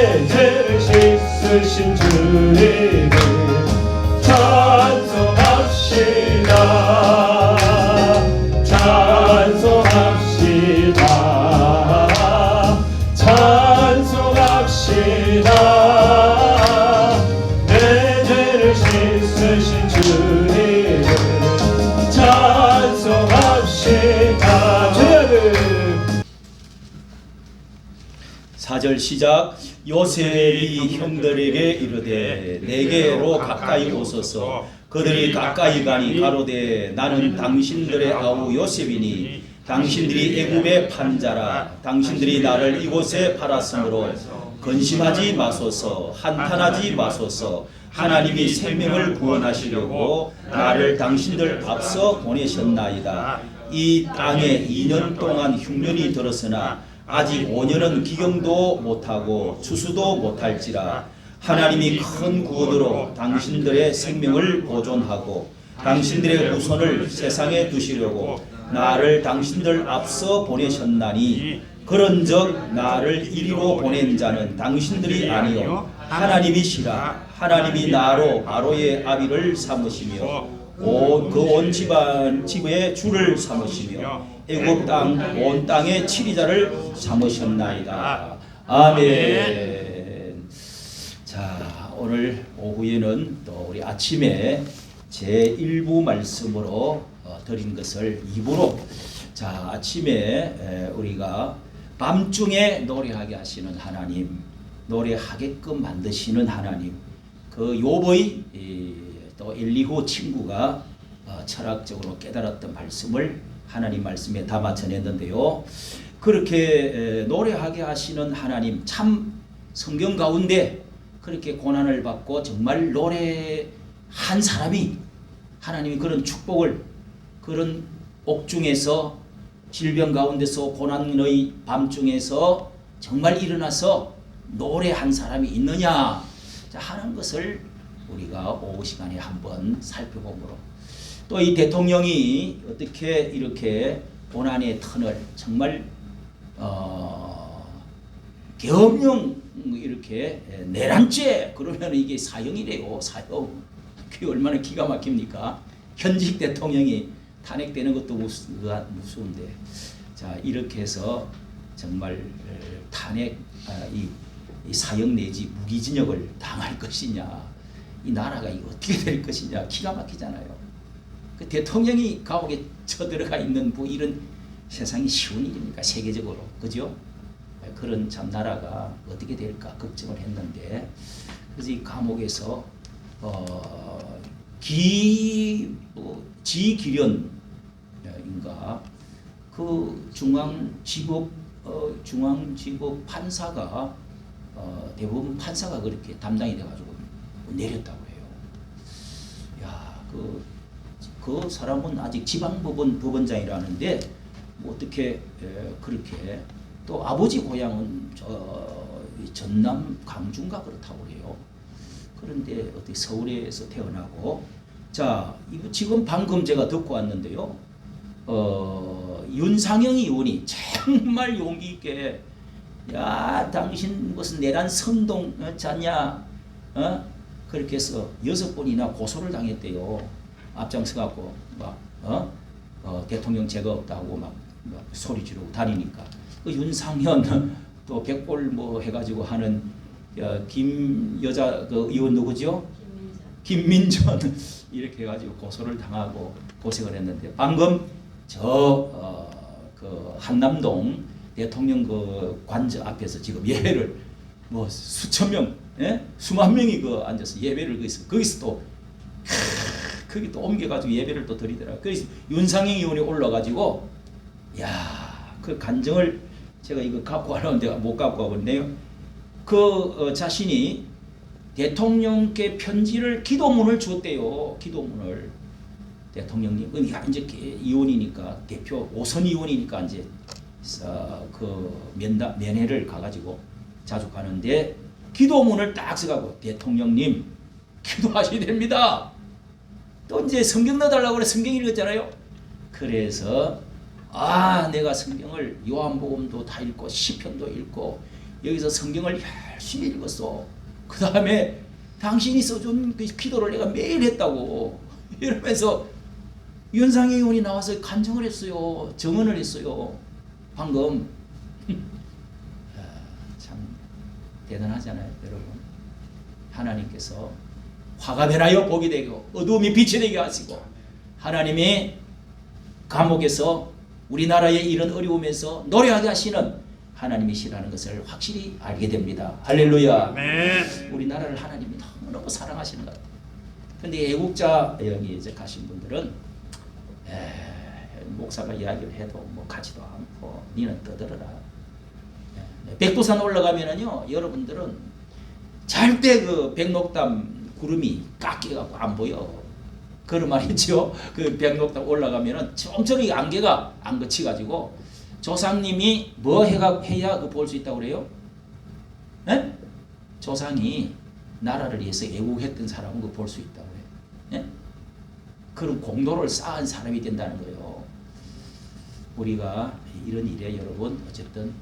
내 죄를 씻으신 주님을 찬송합시다. 찬송합시다. 찬송합시다. 내 죄를 씻으신 주님을 찬송합시다. 주의 아들 4절 시작. 요셉이 형들에게 이르되 내게로 가까이 오소서. 그들이 가까이 가니 가로되 나는 당신들의 아우 요셉이니 당신들이 애굽의 판자라. 당신들이 나를 이곳에 팔았으므로 근심하지 마소서. 한탄하지 마소서. 하나님이 생명을 구원하시려고 나를 당신들 앞서 보내셨나이다. 이 땅에 2년 동안 흉년이 들었으나 아직 5년은 기경도 못하고 추수도 못할지라. 하나님이 큰 구원으로 당신들의 생명을 보존하고 당신들의 후손을 세상에 두시려고 나를 당신들 앞서 보내셨나니 그런즉 나를 이리로 보낸 자는 당신들이 아니요 하나님이시라. 하나님이 나로 바로의 아비를 삼으시며 온 집의 주를 삼으시며 애굽 땅 온 땅의 치리자를 삼으셨나이다. 아멘. 자, 오늘 오후에는 또 우리 아침에 제 1부 말씀으로 드린 것을 2부로, 자, 아침에 우리가 밤중에 노래하게 하시는 하나님, 노래하게끔 만드시는 하나님, 그 욥의 또 엘리후 친구가 철학적으로 깨달았던 말씀을 하나님 말씀에 담아 전했는데요. 그렇게 노래하게 하시는 하나님, 참 성경 가운데 그렇게 고난을 받고 정말 노래한 사람이 하나님이 그런 축복을, 그런 옥중에서 질병 가운데서 고난의 밤중에서 정말 일어나서 노래한 사람이 있느냐 하는 것을 우리가 오후 시간에 한번 살펴보므로, 또 이 대통령이 어떻게 이렇게 고난의 턴을 정말 계엄령 이렇게 내란죄 그러면 이게 사형이래요. 사형. 그게 얼마나 기가 막힙니까? 현직 대통령이 탄핵되는 것도 무서운데, 자, 이렇게 해서 정말 탄핵 이 사형 내지 무기징역을 당할 것이냐, 이 나라가 이거 어떻게 될 것이냐, 기가 막히잖아요. 그 대통령이 감옥에 쳐들어가 있는 뭐 이런 세상이 쉬운 일입니까? 세계적으로, 그죠? 그런 참 나라가 어떻게 될까 걱정을 했는데, 그래서 이 감옥에서 지기련인가 그 중앙지법 판사가 대법원 판사가 그렇게 담당이 돼가지고 내렸다고 해요. 야, 그 사람은 아직 지방법원 법원장이라는데 뭐 어떻게 그렇게, 또 아버지 고향은 전남 강주인가 그렇다고 해요. 그런데 어떻게 서울에서 태어나고, 자, 이거 지금 방금 제가 듣고 왔는데요. 윤상영 의원이 정말 용기 있게, 야, 당신 무슨 내란 선동 자냐, 그렇게 해서 6번이나 고소를 당했대요. 앞장서 갖고 막 대통령 죄가 없다고 막 소리 지르고 다니니까. 그 윤상현 또 백골 뭐 해가지고 하는 김 여자 그 의원 누구죠? 김민전 이렇게 해가지고 고소를 당하고 고생을 했는데, 방금 그 한남동 대통령 그 관저 앞에서 지금 예배를 뭐 수천 명, 수만 명이 그 앉아서 예배를 거기서 또 거기 또 옮겨가지고 예배를 또 드리더라고요. 그래서 윤상영 의원이 올라가지고, 야, 그 간증을 제가 이거 갖고 가려는데 못 갖고 가버렸네요. 그 자신이 대통령께 편지를, 기도문을 줬대요. 기도문을. 대통령님, 이제 의원이니까, 대표 5선 의원이니까 이제 그 면회를 가가지고 자주 가는데, 기도문을 딱 써가고, 대통령님 기도하셔야 됩니다. 또 이제 성경 넣어달라고 그래. 성경 읽었잖아요. 그래서 내가 성경을 요한복음도 다 읽고 시편도 읽고 여기서 성경을 열심히 읽었어. 그 다음에 당신이 써준 그 기도를 내가 매일 했다고 이러면서 윤상희 의원이 나와서 간증을 했어요. 정언을 했어요. 방금. 참 대단하잖아요, 여러분. 하나님께서 화가 변하여 복이 되고 어두움이 빛이 되게 하시고 하나님이 감옥에서 우리나라의 이런 어려움에서 노래하게 하시는 하나님이시라는 것을 확실히 알게 됩니다. 할렐루야. 우리나라를 하나님이 너무너무 사랑하시는 것 같아요. 근데 애국자 여기 이제 가신 분들은 목사가 이야기를 해도 뭐 가지도 않고 니는 떠들어라. 백두산 올라가면은요, 여러분들은 절대 그 백록담 구름이 깎여갖고 안 보여. 그런 말이죠. 그 백록담 올라가면은 엄청 이 안개가 안 거치가지고 조상님이 뭐 해야 그 볼 수 있다고 그래요? 네? 조상이 나라를 위해서 애국했던 사람은 그 볼 수 있다고 그래요. 네? 그런 공로를 쌓은 사람이 된다는 거예요. 우리가 이런 일에 여러분 어쨌든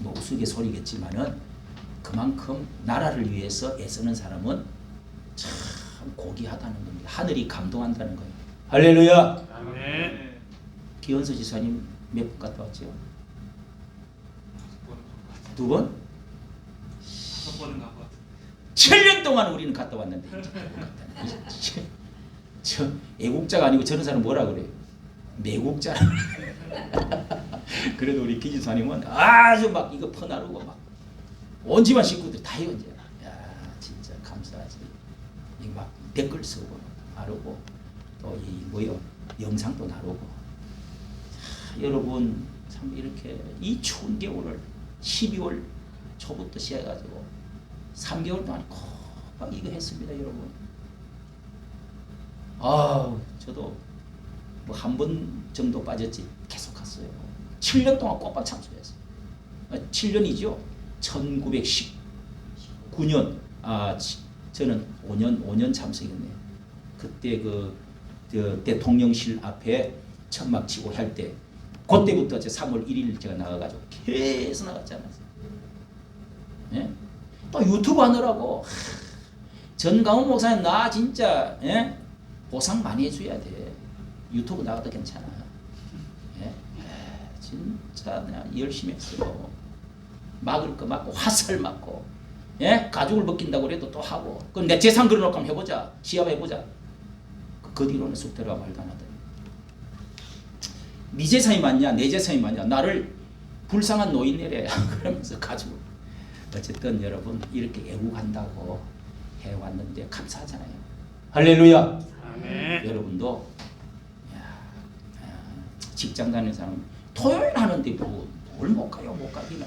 뭐 우스갯소리겠지만은 그만큼 나라를 위해서 애쓰는 사람은 참 고귀하다는 겁니다. 하늘이 감동한다는 거예요. 할렐루야. 아멘. 기원서 지사님 몇 번 갔다 왔죠? 2번? 5번은 가고 7년 동안 우리는 갔다 왔는데 저 애국자가 아니고 저런 사람 뭐라 그래요? 매국자라. 그래도 우리 기지사님은 아주 막 이거 퍼나르고 막 온 집안 식구들 다 연재. 야 진짜 감사하지. 이 막 댓글 쓰고 나르고 또 이 뭐요 영상도 나르고. 자, 여러분 참 이렇게 이 추운 겨울을 12월 초부터 시작해가지고 3개월 동안 꼭 이거 했습니다, 여러분. 아, 저도 뭐 한 번 정도 빠졌지 계속 갔어요. 7년 동안 꼬박 참수했어요. 7년이죠. 1919년 저는 5년 참석했네요. 그때 그 대통령실 앞에 천막 치고 할 때 그때부터 3월 1일 제가 나가가지고 계속 나갔잖아요. 예? 또 유튜브 하느라고 전강훈 목사님 나 진짜 보상 많이 해줘야 돼. 유튜브 나가도 괜찮아. 예? 진짜 내가 열심히 했어요. 막을 거 막고 화살 맞고 가죽을 벗긴다고 그래도 또 하고 그럼 내 재산 걸어놓고 한번 해보자. 시합해보자. 그 뒤로는 쑥 들어가 말도 안 하더니 네 재산이 맞냐 내 재산이 맞냐 나를 불쌍한 노인네래 그러면서 가지고 어쨌든 여러분 이렇게 애국한다고 해왔는데 감사하잖아요. 할렐루야. 아멘. 여러분도 직장 다니는 사람 토요일 하는데 뭘 못 가요? 못 가기는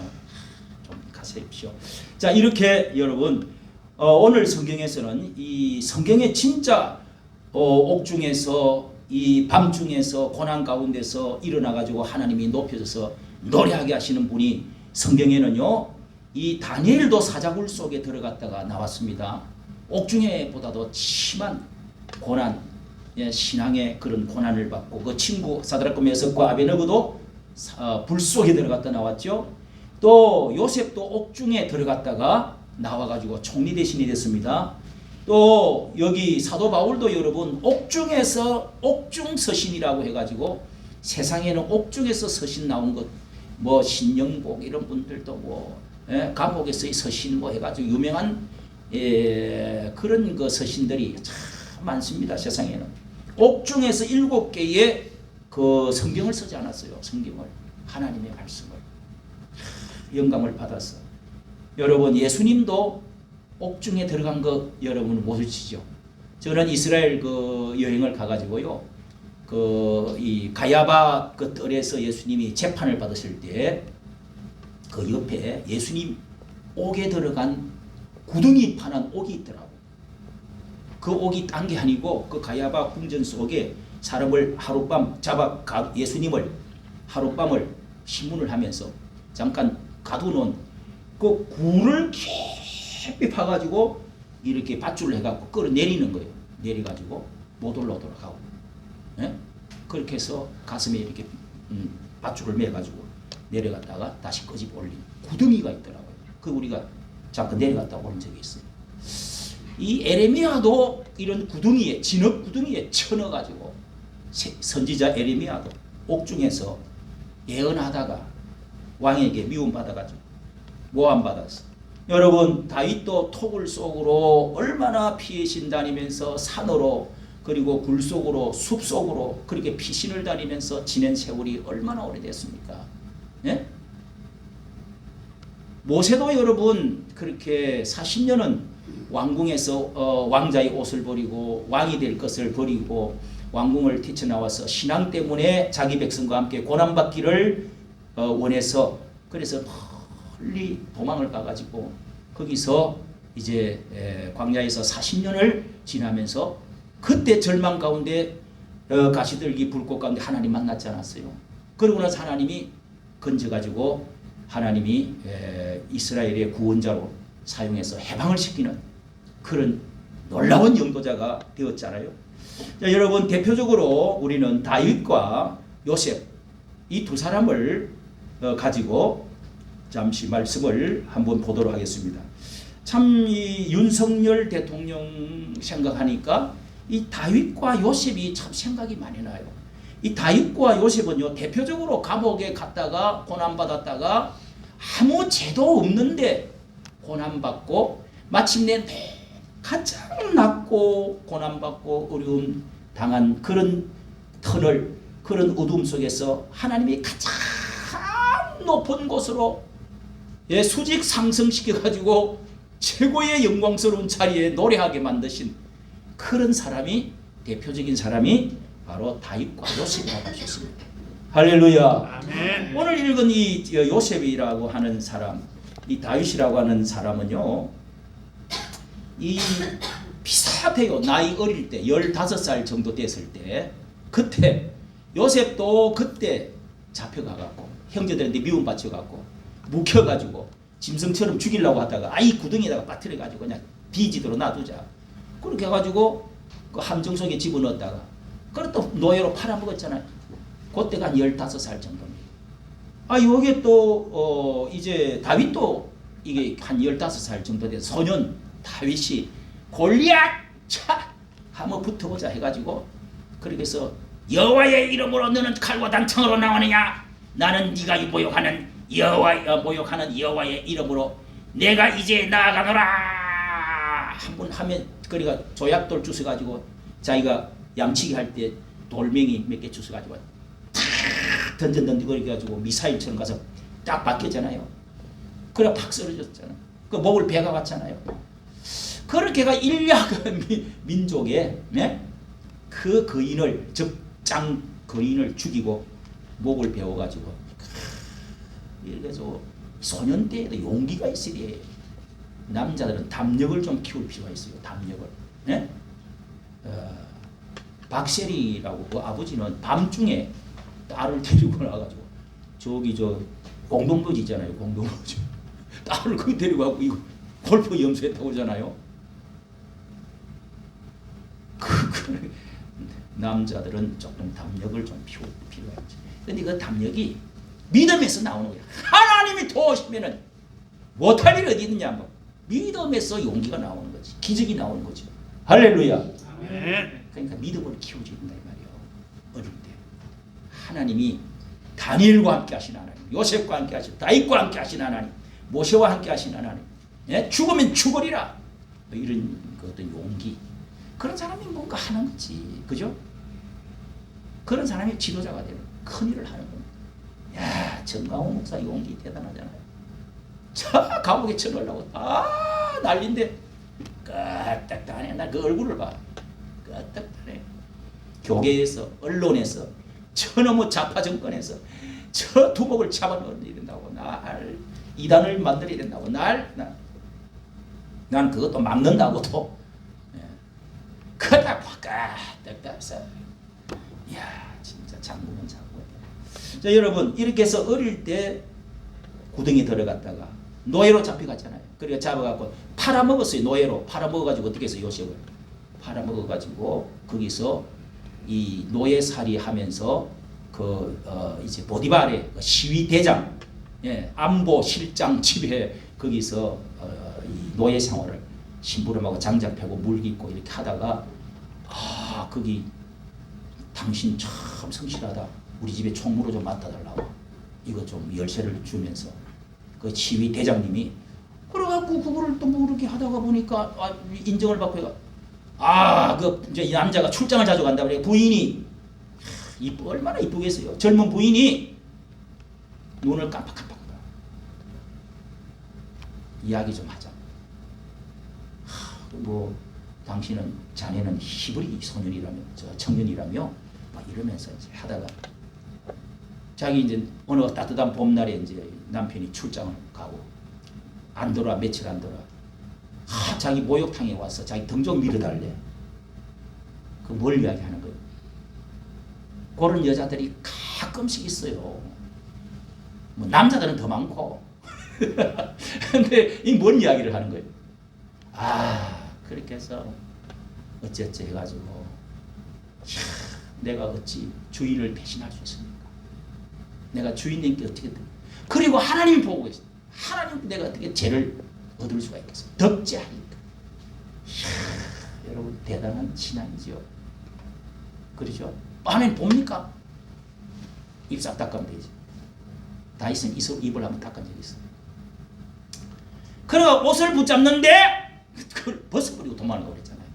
좀 가십시오. 자 이렇게 여러분 오늘 성경에서는 이 성경의 진짜 옥중에서 이 밤중에서 고난 가운데서 일어나 가지고 하나님이 높여져서 노래하게 하시는 분이 성경에는요 이 다니엘도 사자굴 속에 들어갔다가 나왔습니다. 옥중에보다도 심한 고난 신앙의 그런 고난을 받고 그 친구 사드락과 메삭과 아벤느고도 불 속에 들어갔다 나왔죠. 또 요셉도 옥중에 들어갔다가 나와가지고 총리 대신이 됐습니다. 또 여기 사도 바울도 여러분 옥중에서 옥중 서신이라고 해가지고 세상에는 옥중에서 서신 나온 것 뭐 신영복 이런 분들도 뭐 감옥에서의 서신 뭐 해가지고 유명한 그런 그 서신들이 참 많습니다. 세상에는 옥중에서 7개의 그 성경을 쓰지 않았어요. 성경을 하나님의 말씀을 영감을 받았어. 여러분 예수님도 옥중에 들어간 거 여러분 모르시죠? 저는 이스라엘 그 여행을 가가지고요. 이 가야바 그 뜰에서 예수님이 재판을 받으실 때 그 옆에 예수님 옥에 들어간 구덩이 파는 옥이 있더라고. 그 옥이 딴 게 아니고 그 가야바 궁전 속에 사람을 하룻밤 예수님을 하룻밤을 신문을 하면서 잠깐 가두놓은 그 굴을 깊이 파가지고 이렇게 밧줄을 해갖고 끌어내리는 거예요. 내려가지고 못 올라오도록 하고 그렇게 해서 가슴에 이렇게 밧줄을 매가지고 내려갔다가 다시 끄집어 올린 구덩이가 있더라고요. 그 우리가 잠깐 내려갔다 오는 적이 있어요. 이 에레미야도 이런 구덩이에 진흙 구덩이에 쳐넣어가지고 선지자 에레미야도 옥중에서 예언하다가 왕에게 미움받아가지고 모함받았어. 여러분 다윗도 토굴 속으로 얼마나 피신 다니면서 산으로 그리고 굴 속으로 숲 속으로 그렇게 피신을 다니면서 지낸 세월이 얼마나 오래됐습니까? 예? 모세도 여러분 그렇게 40년은 왕궁에서 왕자의 옷을 버리고 왕이 될 것을 버리고 왕궁을 뛰쳐나와서 신앙 때문에 자기 백성과 함께 고난받기를 원해서 그래서 멀리 도망을 가가지고 거기서 이제 광야에서 40년을 지나면서 그때 절망 가운데 가시들기 불꽃 가운데 하나님 만났지 않았어요. 그러고 나서 하나님이 건져가지고 하나님이 이스라엘의 구원자로 사용해서 해방을 시키는 그런 놀라운 영도자가 되었잖아요. 자, 여러분 대표적으로 우리는 다윗과 요셉 이 두 사람을 가지고 잠시 말씀을 한번 보도록 하겠습니다. 참 이 윤석열 대통령 생각하니까 이 다윗과 요셉이 참 생각이 많이 나요. 이 다윗과 요셉은요 대표적으로 감옥에 갔다가 고난받았다가 아무 죄도 없는데 고난받고 마침내 가장 낮고 고난받고 어려움 당한 그런 터널 그런 어둠 속에서 하나님이 가장 높은 곳으로 수직 상승시켜 가지고 최고의 영광스러운 자리에 노래하게 만드신 그런 사람이 대표적인 사람이 바로 다윗과 요셉이라고 하셨습니다. 할렐루야. 아멘. 오늘 읽은 이 요셉이라고 하는 사람, 이 다윗이라고 하는 사람은요, 이 비슷해요. 나이 어릴 때 15살 정도 됐을 때 그때 요셉도 그때 잡혀가갖고 형제들한테 미움받혀갖고 묵혀가지고 짐승처럼 죽이려고 하다가 아이 구덩이에다가 빠뜨려가지고 그냥 비지도록 놔두자. 그렇게 해가지고 그 함정 속에 집어넣었다가 그걸 또 노예로 팔아먹었잖아요. 그때가 한 15살 정도입니다. 여기에 또 이제 다윗도 이게 한 15살 정도 된 소년 다윗이 골리앗 차 한번 붙어보자 해가지고 그렇게 해서 여호와의 이름으로 너는 칼과 단창으로 나오느냐? 나는 네가 모욕하는 여호와의 이름으로 내가 이제 나아가노라. 한번 하면 그러니까 조약돌 주워가지고 자기가 양치기 할 때 돌멩이 몇 개 주워가지고 던져가지고 미사일처럼 가서 딱 박혔잖아요. 그래 팍 쓰러졌잖아. 그 목을 베가 왔잖아요. 그렇게가 인류의 민족의 그 거인을 적장 거인을 죽이고 목을 베어가지고 이렇게 해서 소년 때에도 용기가 있어야 돼. 남자들은 담력을 좀 키울 필요가 있어요. 담력을. 네? 박세리라고 그 아버지는 밤중에 딸을 데리고 나가지고 저기 저 공동묘지 있잖아요. 공동묘지 딸을 거기 데리고 가고 이거 골프 염소했다고 그러잖아요. 남자들은 조금 담력을 좀 필요하지. 근데 그 담력이 믿음에서 나오는 거야. 하나님이 도우시면은 못할 일 어디 있느냐 뭐. 믿음에서 용기가 나오는 거지. 기적이 나오는 거지. 할렐루야. 아멘. 그러니까 믿음을 키워줘야 된다 이 말이에요. 어릴 때 하나님이 다니엘과 함께 하신 하나님, 요셉과 함께 하신 다윗과 함께 하신 하나님, 모세와 함께 하신 하나님, 죽으면 죽으리라 뭐 이런 그 어떤 용기 그런 사람이 뭔가 하는 거지, 그죠? 그런 사람이 지도자가 되는 큰 일을 하는 겁니다. 야, 정강호 목사 용기 대단하잖아요. 자, 감옥에 쳐넣으려고 난린데 끄떡하네. 나 그 얼굴을 봐. 끄떡하네. 교계에서 언론에서 저놈의 좌파 정권에서 저 두목을 잡아넣어야 된다고 날 이단을 만들어야 된다고 난 그것도 막는다고 또 그다 끄떡해서 야 진짜 장군은 장군. 자 여러분 이렇게 해서 어릴 때 구덩이 들어갔다가 노예로 잡혀갔잖아요. 그래서 잡아갖고 팔아먹었어요. 노예로 팔아먹어가지고 어떻게 해서 요셉을 팔아먹어가지고 거기서 이 노예살이 하면서 이제 보디발의 시위 대장 예, 안보 실장 집에 거기서 이 노예 생활을 심부름하고 장작 패고 물 깃고 이렇게 하다가 거기 당신 참 성실하다. 우리 집에 총무로 좀 맡아달라고. 이거 좀 열쇠를 주면서 그 지휘 대장님이 그래갖고 그거를 또 모르게 하다가 보니까 인정을 받고 그 이제 이 남자가 출장을 자주 간다 그래. 부인이 얼마나 이쁘겠어요. 젊은 부인이 눈을 깜빡깜빡 이야기 좀 하자. 뭐 당신은 자네는 히브리 소년이라며 청년이라며 막 이러면서 이제 하다가 자기 이제 어느 따뜻한 봄날에 이제 남편이 출장을 가고 안 돌아 며칠 안 돌아 자기 목욕탕에 와서 자기 등 좀 밀어달래. 그 뭘 이야기하는 거예요? 그런 여자들이 가끔씩 있어요. 뭐 남자들은 더 많고 근데 이 뭔 이야기를 하는 거예요? 그렇게 해서 어찌어찌 해가지고 내가 어찌 주인을 배신할 수 있습니까? 내가 주인님께 어떻게 그리고 하나님이 보고 계십니다. 하나님 내가 어떻게 죄를 얻을 수가 있겠어요? 덕지 하니까. 여러분 대단한 신앙이죠. 그렇죠? 하나님 봅니까? 입 싹 닦으면 되지. 다윗은 입을 한번 닦은 적이 있어. 그래가 옷을 붙잡는데 그걸 벗어버리고 도망을 그랬잖아요.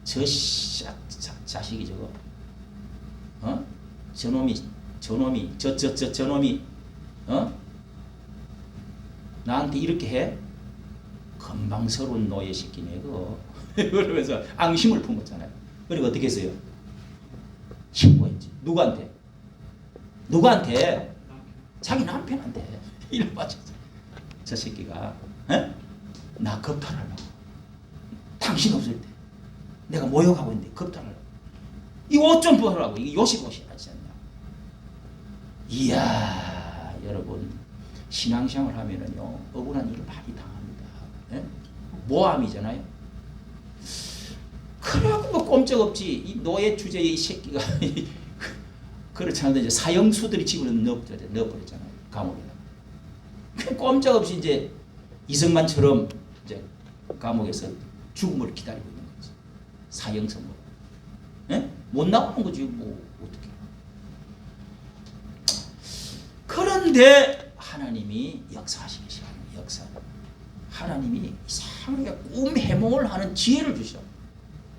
저 자식이 저거 저놈이 나한테 이렇게 해? 건방스러운 노예 새끼네 그거. 그러면서 앙심을 품었잖아요. 그리고 어떻게 했어요? 신고했지. 누구한테? 자기 남편한테. 이를 맞췄어. 저 새끼가 나 겁탈하려고. 당신 없을 때 내가 모욕하고 있는데 겁탈하려고. 이 옷 좀 벗으라고. 이게 요식 옷이 하지 않냐. 이야 여러분 신앙생활 하면은요 억울한 일을 많이 당합니다. 모함이잖아요. 그래갖고 뭐 꼼짝없지. 이 노예 주제의 이 새끼가 그렇지 않은데 이제 사형수들이 집으로 넣어버렸잖아요. 감옥에다. 꼼짝없이 이제 이승만처럼 이제 감옥에서 죽음을 기다리고 있는 거지. 사형선고. 못 나오는 거지 뭐 어떻게. 그런데 하나님이 역사하시기 시작합니다. 역사. 하나님이 이상하게 꿈 해몽을 하는 지혜를 주셔.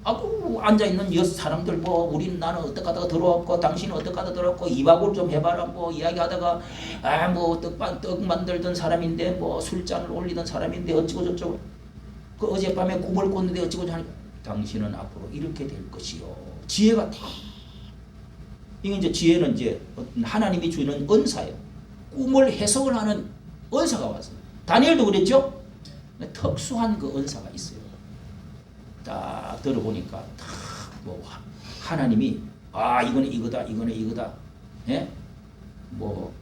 앉아있는 여섯 사람들 뭐 나는 어떻게 하다가 들어왔고 당신은 어떻게 하다가 들어왔고 이박을 좀 해봐라 뭐 이야기하다가 뭐 떡 만들던 사람인데 뭐 술잔을 올리던 사람인데 어찌고 저쩌고 그 어젯밤에 꿈을 꿨는데 어찌고 저쩌고 당신은 앞으로 이렇게 될 것이요. 지혜가 다 이게 이제 지혜는 이제 하나님이 주는 은사예요. 꿈을 해석을 하는 은사가 왔어요. 다니엘도 그랬죠. 특수한 그 은사가 있어요. 딱 들어보니까 뭐 하나님이 이거는 이거다 이거는 이거다. 뭐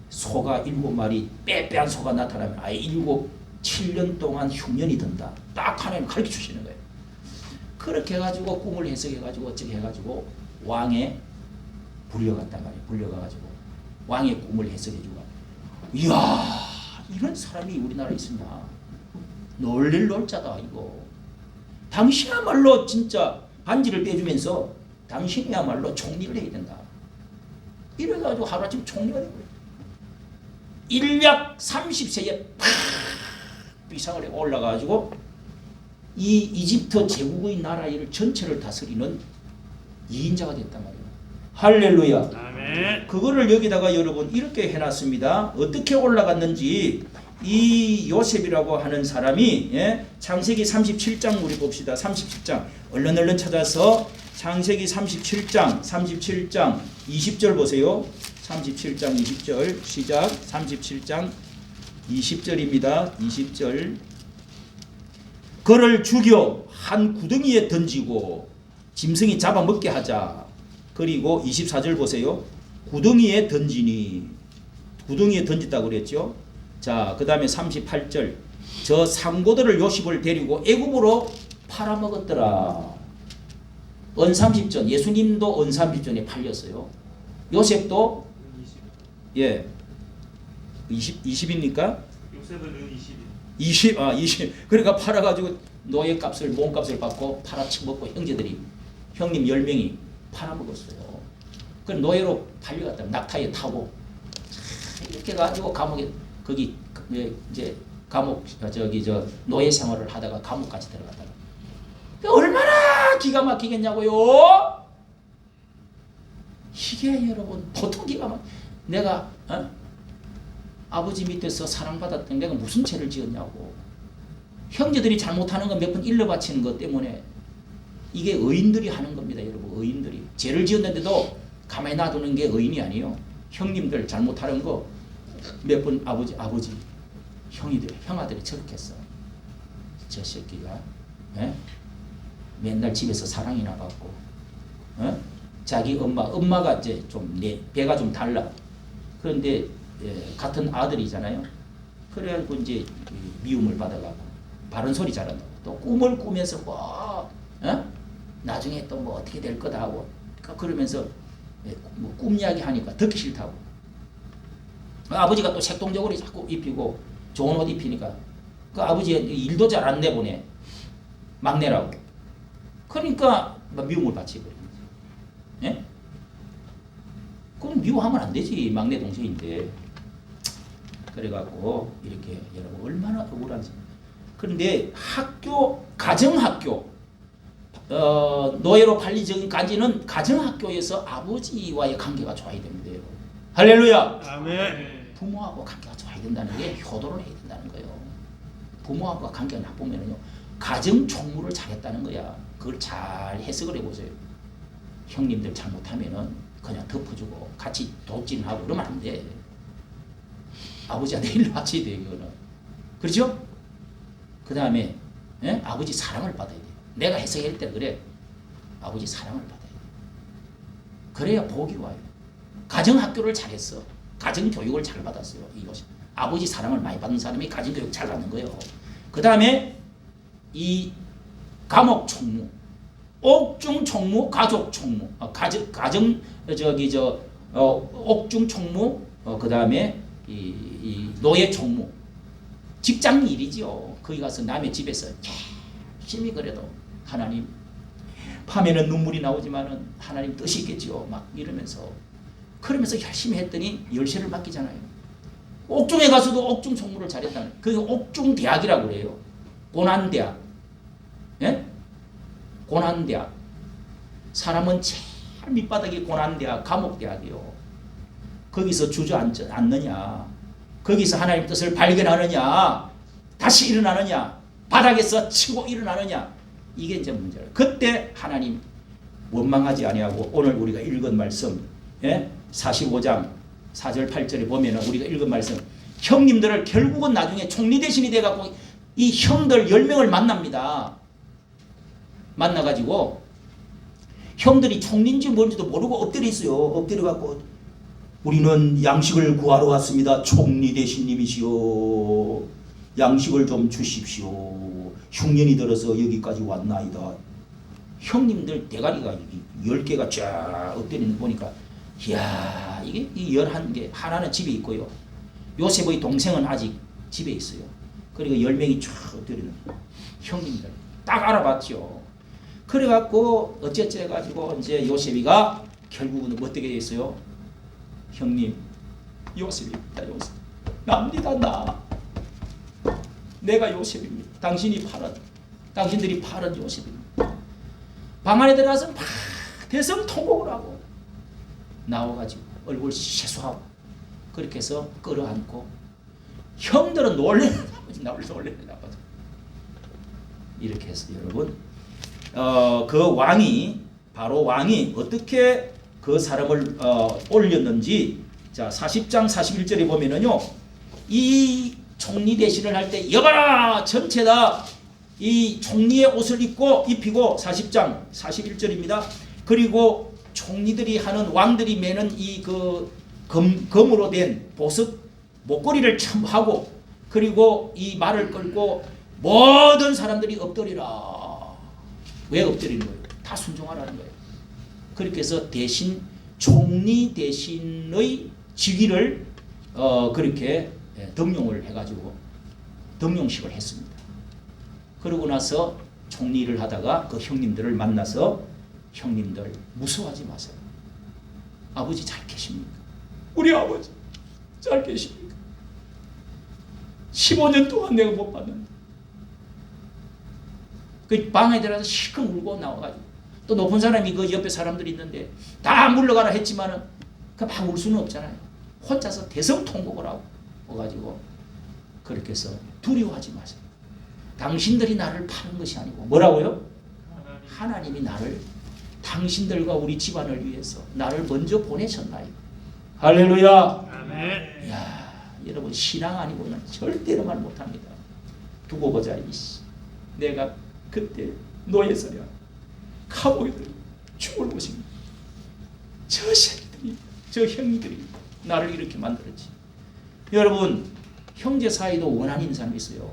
소가 7마리 빼빼한 소가 나타나면 7년 동안 흉년이 든다. 딱 하나님 가르쳐 주시는 거예요. 그렇게 해가지고 꿈을 해석해가지고 어떻게 해가지고 왕에 불려갔단 말이에요. 불려가가지고 왕의 꿈을 해석해주고 이야 이런 사람이 우리나라에 있으냐. 놀릴 놀자다 이거. 당신이야말로 진짜 반지를 빼주면서 당신이야말로 총리를 해야 된다. 이래가지고 하루아침에 총리가 되고 인력 30세에 팍 비상을 해 올라가지고 이 이집트 제국의 나라를 전체를 다스리는 2인자가 됐단 말이에요. 할렐루야. 아멘. 그거를 여기다가 여러분 이렇게 해놨습니다. 어떻게 올라갔는지 이 요셉이라고 하는 사람이 창세기 37장 우리 봅시다. 37장 얼른 찾아서 창세기 37장 20절 보세요. 37장 20절 시작. 37장 20절입니다. 20절 그를 죽여 한 구덩이에 던지고 짐승이 잡아먹게 하자. 그리고 24절 보세요. 구덩이에 던지니 구덩이에 던졌다고 그랬죠. 자, 그 다음에 38절 저 상고들을 요셉을 데리고 애굽으로 팔아먹었더라. 언삼십전 예수님도 언삼십전에 팔렸어요. 요셉도 20입니까? 요셉은 20이. 20. 그러니까 팔아가지고 노예값을 몸값을 받고 팔아쳐먹고 형님 10명이 팔아먹었어요. 그 노예로 팔려갔다 낙타에 타고 이렇게 가지고 감옥에 거기 이제 감옥 노예 생활을 하다가 감옥까지 들어갔다가 얼마나 기가 막히겠냐고요. 이게 여러분 보통 기가 막 내가 아버지 밑에서 사랑받았던 내가 무슨 죄를 지었냐고. 형제들이 잘못하는 거 몇 번 일러 바치는 것 때문에 이게 의인들이 하는 겁니다. 여러분 의인들이 죄를 지었는데도 가만히 놔두는 게 의인이 아니에요. 형님들 잘못하는 거 몇 번 아버지 형아들이 저렇게 했어. 저 새끼가 맨날 집에서 사랑이나 받고 자기 엄마가 이제 좀 배가 좀 달라. 그런데 같은 아들이잖아요. 그래가지고 이제 미움을 받아가고 바른 소리 잘한다고 또 꿈을 꾸면서 나중에 또 뭐 어떻게 될 거다 하고 그러면서 뭐 꿈 이야기 하니까 듣기 싫다고. 아버지가 또 색동적으로 자꾸 입히고 좋은 옷 입히니까 그 아버지가 일도 잘 안 내보내. 막내라고. 그러니까 미움을 받지 버리는 거지. 예? 그럼 미워하면 안 되지. 막내 동생인데. 그래갖고 이렇게 여러분 얼마나 억울한지. 그런데 가정학교 노예로 팔리기 전까지는 가정학교에서 아버지와의 관계가 좋아야 됩니다. 여러분. 할렐루야. 아멘. 부모하고 관계가 좋아야 된다는 게 효도를 해야 된다는 거예요. 부모하고 관계가 나쁘면요 가정 총무를 잘했다는 거야. 그걸 잘 해석을 해보세요. 형님들 잘못하면은 그냥 덮어주고 같이 돕진하고 그러면 안 돼. 아버지한테 일러 바쳐야 돼 이거는. 그렇죠? 그 다음에 아버지 사랑을 받아야 돼. 내가 해석할 때 그래. 아버지 사랑을 받아야 돼. 그래야 복이 와요. 가정학교를 잘했어. 가정교육을 잘 받았어요. 이것이 아버지 사랑을 많이 받는 사람이 가정교육 잘 받는 거예요. 그 다음에 이 감옥 총무, 옥중 총무, 가족 총무, 옥중 총무, 그 다음에 이 노예 총무, 직장 일이지요. 거기 가서 남의 집에서 열심히 그래도 하나님 밤에는 눈물이 나오지만은 하나님 뜻이 있겠지요. 막 이러면서 그러면서 열심히 했더니 열쇠를 맡기잖아요. 옥중에 가서도 옥중 총무를 잘했다는. 그게 옥중 대학이라고 그래요. 고난대학. 예? 고난대학. 사람은 제일 밑바닥이 고난대학, 감옥대학이요. 거기서 주저앉느냐, 거기서 하나님 뜻을 발견하느냐, 다시 일어나느냐, 바닥에서 치고 일어나느냐, 이게 이제 문제예요. 그때 하나님 원망하지 아니하고 오늘 우리가 읽은 말씀 45장 4절 8절에 보면 우리가 읽은 말씀 형님들을 결국은 나중에 총리 대신이 돼갖고 이 형들 10명을 만납니다. 만나가지고 형들이 총리인지 뭔지도 모르고 엎드려 있어요. 엎드려갖고 우리는 양식을 구하러 왔습니다. 총리 대신님이시오. 양식을 좀 주십시오. 흉년이 들어서 여기까지 왔나이다. 형님들 대가리가 10개가 쫙 엎드리는 거 보니까 이야 이게 11개 하나는 집에 있고요. 요셉의 동생은 아직 집에 있어요. 그리고 10명이 쫙 엎드리는 형님들 딱 알아봤죠. 그래갖고 어쨌든 해가지고 이제 요셉이가 결국은 어떻게 됐어요? 형님 요셉입니다. 요셉 납니다. 내가 요셉입니다. 당신들이 팔은 요셉입니다. 방 안에 들어가서 막 대성통곡을 하고 나와가지고 얼굴 세수하고 그렇게 해서 끌어안고 형들은 놀래는 아버지 이렇게 해서 여러분 그 왕이 바로 왕이 어떻게 그 사람을 올렸는지 자 40장 41절에 보면은요 이 총리 대신을 할 때 여봐라 전체 다 이 총리의 옷을 입히고 40장 41절입니다. 그리고 총리들이 하는 왕들이 매는 이 그 금으로 된 보석 목걸이를 참 하고 그리고 이 말을 끌고 모든 사람들이 엎드리라. 왜 엎드리는 거예요? 다 순종하라는 거예요. 그렇게 해서 대신 총리 대신의 직위를 그렇게 덤용을 해가지고 덤용식을 했습니다. 그러고 나서 총리를 하다가 그 형님들을 만나서 형님들 무서워하지 마세요. 아버지 잘 계십니까? 우리 아버지 잘 계십니까? 15년 동안 내가 못 봤는데 그 방에 들어가서 실컷 울고 나와가지고 또 높은 사람이 그 옆에 사람들이 있는데 다 물러가라 했지만은 그 막 울 수는 없잖아요. 혼자서 대성통곡을 하고 와가지고 그렇게 해서 두려워하지 마세요. 당신들이 나를 파는 것이 아니고 뭐라고요? 하나님이 나를 당신들과 우리 집안을 위해서 나를 먼저 보내셨나요? 할렐루야. 아멘. 이야, 여러분 신앙 아니고는 절대로 말 못합니다. 두고 보자 이씨. 내가 그때 노예서려 감옥에 들어 죽을 것입니다. 저 새끼들이 저 형들이 나를 이렇게 만들었지. 여러분 형제 사이도 원한이 있는 사람이 있어요.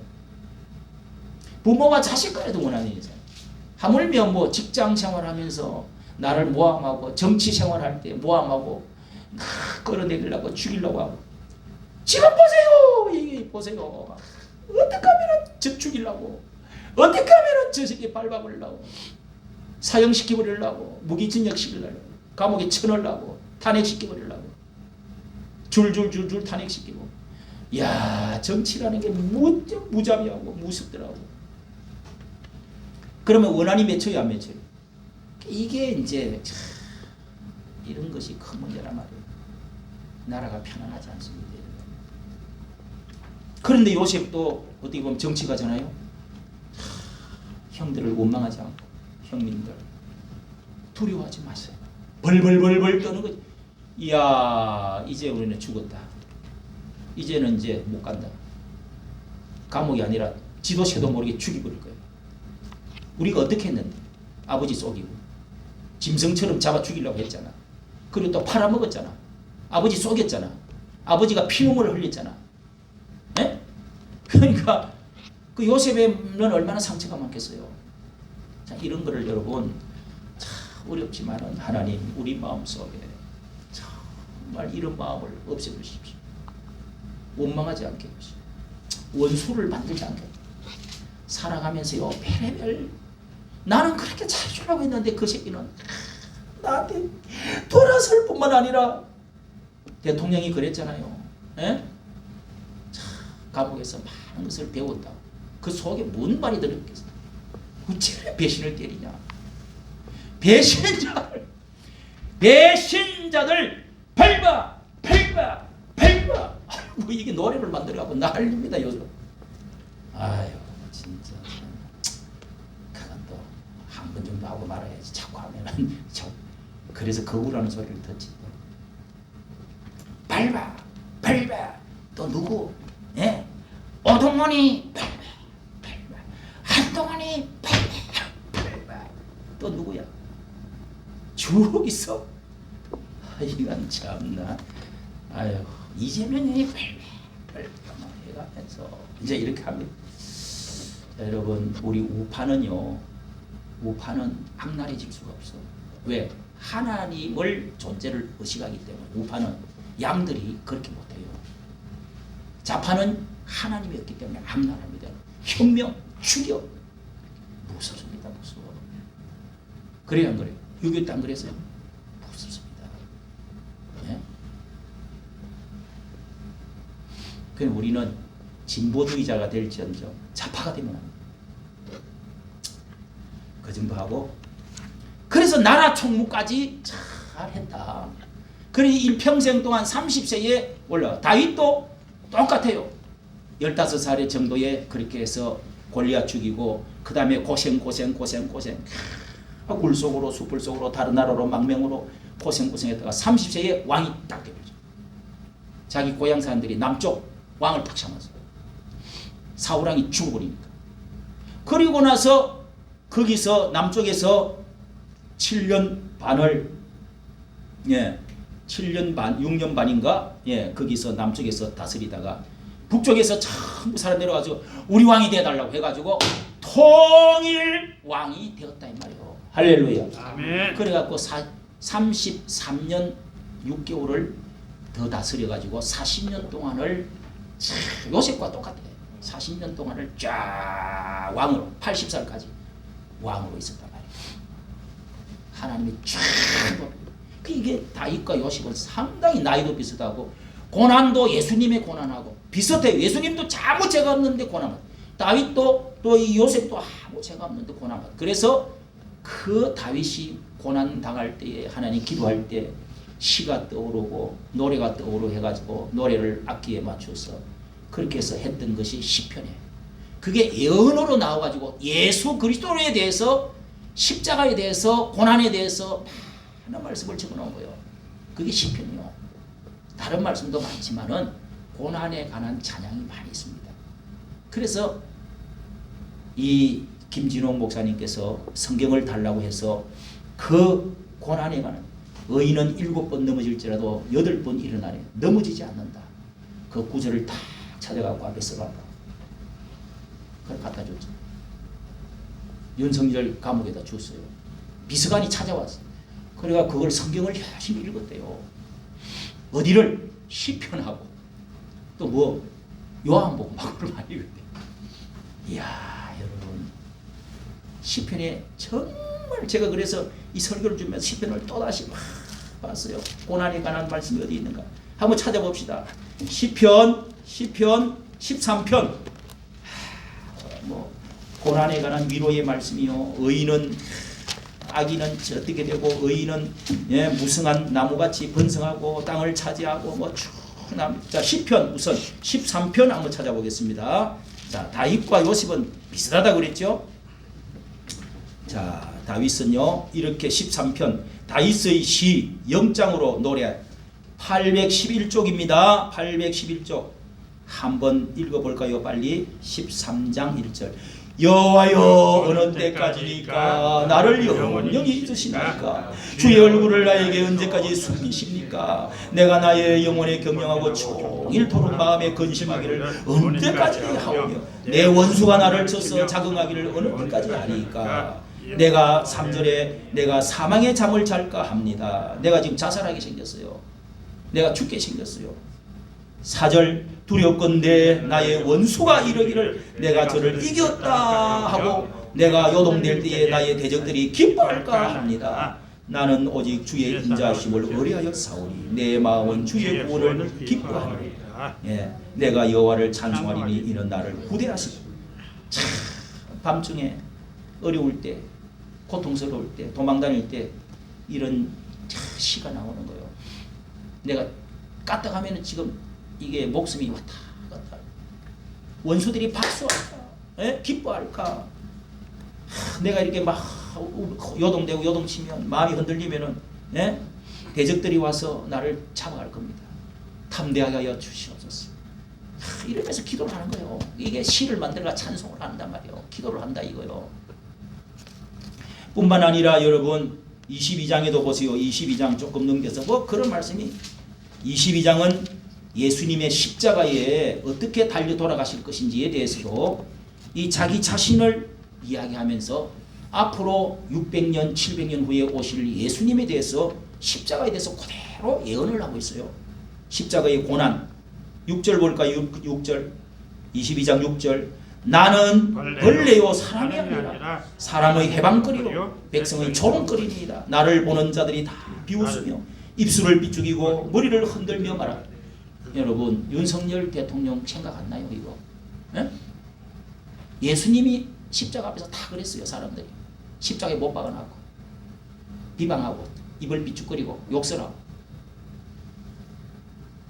부모가 자식 간에도 원한이 있는 사람. 하물며 뭐 직장 생활하면서 나를 모함하고 정치 생활할 때 모함하고 끌어내리려고 죽이려고 하고 지금 보세요. 이게 보세요. 어떻게 하면 저 죽이려고 어떻게 하면 저 새끼 밟아버리려고 사형시켜버리려고 무기징역시키려고 감옥에 쳐넣으려고 탄핵시켜버리려고 줄줄줄줄 탄핵시키고 야 정치라는 게 무자비하고 무섭더라고. 그러면 원한이 맺혀요 안 맺혀요? 이게 이제 이런 것이 큰 문제란 말이에요. 나라가 편안하지 않습니다. 그런데 요셉도 어떻게 보면 정치가잖아요. 형들을 원망하지 않고 형님들 두려워하지 마세요. 벌벌벌벌 떠는 거지. 이야 이제 우리는 죽었다. 이제는 이제 못 간다. 감옥이 아니라 지도 새도 모르게 죽여버릴 거예요. 우리가 어떻게 했는데 아버지 속이고 짐승처럼 잡아 죽이려고 했잖아. 그리고 또 팔아먹었잖아. 아버지 속였잖아. 아버지가 피눈물을 흘렸잖아. 에? 그러니까 그 요셉에는 얼마나 상처가 많겠어요. 자, 이런 거를 여러분 참 어렵지만은 하나님 우리 마음속에 정말 이런 마음을 없애주십시오. 원망하지 않게 해주십시오. 원수를 만들지 않게. 살아가면서요 별의별 나는 그렇게 잘해주려고 했는데 그 새끼는 나한테 돌아설 뿐만 아니라 대통령이 그랬잖아요. 에? 참, 감옥에서 많은 것을 배웠다. 그 속에 뭔 말이 들었겠어. 어째 배신을 때리냐. 배신자들 밟아. 아이고 이게 노래를 만들어가고 난립니다 요즘. 아유 진짜 그건 또 한 번 정도 하고 말아야지. 자꾸 하면은 그래서 거부라는 소리를 듣지. 밟아. 또 누구? 예? 오동원이 밟아. 한동원이 밟아. 또 누구야? 쭉 있어. 이건 참나. 아유 이재명이 밟아 해가면서 이제 이렇게 합니다. 자, 여러분 우리 우파는 악랄해질 수가 없어. 왜? 하나님을 존재를 의식하기 때문에. 우파는 양들이 그렇게 못해요. 좌파는 하나님이 없기 때문에 악랄합니다. 혁명, 죽여. 무섭습니다. 무서워. 그래요 안 그래요? 6.25 때 안 그랬어요? 무섭습니다. 네? 그럼 우리는 진보주의자가 될지언정 좌파가 되면 안 돼요. 그 정도 하고 그래서 나라 총무까지 잘했다. 그래 일평생 동안 30세에 올라. 다윗도 똑같아요. 15살 정도에 그렇게 해서 골리앗 죽이고 그 다음에 고생 굴 속으로 숲을 속으로 다른 나라로 망명으로 고생했다가 30세에 왕이 딱 되죠. 자기 고향 사람들이 남쪽 왕을 딱 잡았어요. 사울왕이 죽어버리니까. 그리고 나서 거기서 남쪽에서 7년 반을 7년 반 6년 반인가 거기서 남쪽에서 다스리다가 북쪽에서 전부 사람 내려가지고 우리 왕이 되어달라고 해가지고 통일 왕이 되었다 이 말이에요. 할렐루야. 아멘. 그래갖고 33년 6개월을 더 다스려가지고 40년 동안을 요셉과 똑같아. 40년 동안을 쫙 왕으로 80살까지 왕으로 있었단 말이에요. 하나님이 쫙 이게 다윗과 요셉은 상당히 나이도 비슷하고 고난도 예수님의 고난하고 비슷해요. 예수님도 아무 죄가 없는데 고난받. 다윗도 또 이 요셉도 아무 죄가 없는데 고난받. 그래서 그 다윗이 고난 당할 때에 하나님 기도할 때 시가 떠오르고 노래가 떠오르고 해가지고 노래를 악기에 맞춰서 그렇게 해서 했던 것이 시편이에요. 그게 예언으로 나와가지고 예수 그리스도에 대해서 십자가에 대해서 고난에 대해서 많은 말씀을 적어놓은 거예요. 그게 시편이요. 다른 말씀도 많지만은 고난에 관한 찬양이 많이 있습니다. 그래서 이 김진홍 목사님께서 성경을 달라고 해서 그 고난에 관한 의인은 7번 넘어질지라도 8번 일어나네. 넘어지지 않는다. 그 구절을 다 찾아가고 앞에 써봤다. 그걸 갖다 줬죠. 윤석열 감옥에다 줬어요. 비서관이 찾아왔어. 그래가 그걸 성경을 열심히 읽었대요. 어디를? 시편하고 또 뭐 요한복음 막 그걸 많이 읽었대. 이야 여러분 시편에 정말 제가 그래서 이 설교를 주면서 시편을 또다시 막 봤어요. 고난에 관한 말씀이 어디 있는가 한번 찾아봅시다. 시편 13편 뭐 고난에 관한 위로의 말씀이요. 의인은 악인은 어떻게 되고 의인은 무성한 나무같이 번성하고 땅을 차지하고 뭐 자 시편 우선 13편 한번 찾아보겠습니다. 자 다윗과 요셉은 비슷하다 그랬죠. 자 다윗은요 이렇게 13편 다윗의 시 영장으로 노래 811쪽입니다. 811쪽 한번 읽어볼까요? 빨리 13장 1절 여호와여 어느 때까지니까 나를 영원히 잊으시나이까 주의 얼굴을 나에게 언제까지 숨기십니까? 내가 나의 영혼에 경영하고 종일토록 마음에 근심하기를 어느 때까지 하오며 내 원수가 나를 쳐서 자긍하기를 어느 때까지 하리까? 내가 3절에 내가 사망의 잠을 잘까 합니다. 내가 지금 자살하게 생겼어요. 내가 죽게 생겼어요. 4절 두렵건대 나의 원수가 이르기를 내가 저를 이겼다 하고 내가 요동될 때에 나의 대적들이 기뻐할까 합니다. 나는 오직 주의 인자하심을 의뢰하여 싸우리 내 마음은 주의 구원을 기뻐하리라. 내가 여호와를 찬송하리니 이는 나를 구대하시고 밤중에 어려울 때 고통스러울 때 도망다닐 때 이런 시가 나오는 거예요. 내가 까딱하면 지금 이게 목숨이 왔다 갔다. 원수들이 박수할까? 기뻐할까? 내가 이렇게 막 요동되고 요동치면 마음이 흔들리면은 대적들이 와서 나를 잡아갈 겁니다. 담대하게 하여 주시옵소서. 이러면서 기도를 하는 거예요. 이게 시를 만들어가 찬송을 한단 말이에요. 기도를 한다 이거요. 뿐만 아니라 여러분 22장에도 보세요. 22장 조금 넘겨서 뭐 그런 말씀이 22장은 예수님의 십자가에 어떻게 달려 돌아가실 것인지에 대해서도 이 자기 자신을 이야기하면서 앞으로 600년, 700년 후에 오실 예수님에 대해서 십자가에 대해서 그대로 예언을 하고 있어요. 십자가의 고난 6절 볼까요? 6절 22장 6절 나는 벌레요 사람이 아니라 사람의 해방거리로 백성의 조롱거리니이다. 나를 보는 자들이 다 비웃으며 입술을 비죽이고 머리를 흔들며 말하라. 여러분 윤석열 대통령 생각 안 나요 이거? 예수님이 십자가 앞에서 다 그랬어요. 사람들이 십자가에 못 박아놨고 비방하고 입을 비죽거리고 욕설하고.